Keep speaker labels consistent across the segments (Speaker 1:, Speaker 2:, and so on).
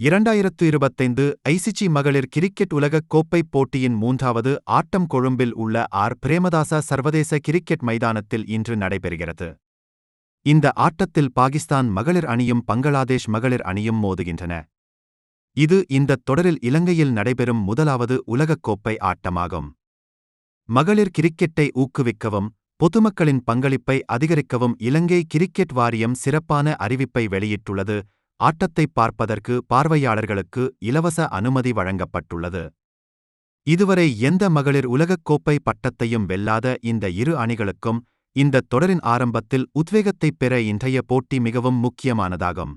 Speaker 1: 2025 ICC மகளிர் cricket உலகக் கோப்பைப் போட்டியின் 3வது ஆட்டம் கொழும்பில் உள்ள ஆர். பிரேமதாச சர்வதேச கிரிக்கெட் மைதானத்தில் இன்று நடைபெறுகிறது. இந்த ஆட்டத்தில் பாகிஸ்தான் மகளிர் அணியும் பங்களாதேஷ் மகளிர் அணியும் மோதுகின்றன. இது இந்தத் தொடரில் இலங்கையில் நடைபெறும் முதலாவது உலகக் கோப்பை ஆட்டமாகும். மகளிர் கிரிக்கெட்டை ஊக்குவிக்கவும், பொதுமக்களின் பங்களிப்பை அதிகரிக்கவும் இலங்கை கிரிக்கெட் வாரியம் சிறப்பான அறிவிப்பை வெளியிட்டுள்ளது. ஆட்டத்தைப் பார்ப்பதற்கு பார்வையாளர்களுக்கு இலவச அனுமதி வழங்கப்பட்டுள்ளது. இதுவரை எந்த மகளிர் உலகக் கோப்பை பட்டத்தையும் வெல்லாத இந்த இரு அணிகளுக்கும் இந்தத் தொடரின் ஆரம்பத்தில் உத்வேகத்தைப் பெற இன்றைய போட்டி மிகவும் முக்கியமானதாகும்.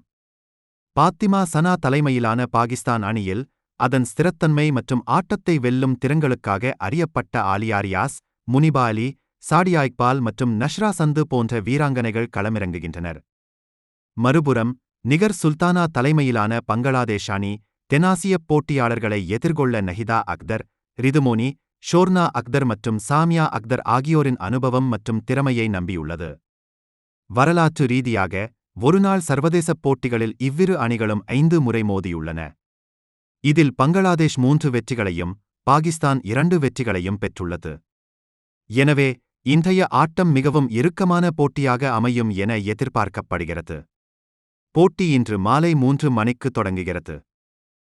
Speaker 1: பாத்திமா சனா தலைமையிலான பாகிஸ்தான் அணியில் அதன் ஸ்திரத்தன்மை மற்றும் ஆட்டத்தை வெல்லும் திறன்களுக்காக அறியப்பட்ட ஆலியா ரியாஸ், முனிபா அலி, சாடியா இக்பால் மற்றும் நஷ்ரா சந்து போன்ற வீராங்கனைகள் களமிறங்குகின்றனர். மறுபுறம் நிகர் சுல்தானா தலைமையிலான பங்களாதேஷ் அணி தென்னாசியப் போட்டியாளர்களை எதிர்கொள்ள நஹிதா அக்தர், ரிதுமோனி, ஷோர்னா அக்தர் மற்றும் சாமியா அக்தர் ஆகியோரின் அனுபவம் மற்றும் திறமையை நம்பியுள்ளது. வரலாற்று ரீதியாக ஒருநாள் சர்வதேசப் போட்டிகளில் இவ்விரு அணிகளும் 5 முறை மோதியுள்ளன. இதில் பங்களாதேஷ் 3 வெற்றிகளையும் பாகிஸ்தான் 2 வெற்றிகளையும் பெற்றுள்ளது. எனவே இன்றைய ஆட்டம் மிகவும் இறுக்கமான போட்டியாக அமையும் என எதிர்பார்க்கப்படுகிறது. போட்டி இன்று மாலை 3 மணிக்கு தொடங்குகிறது.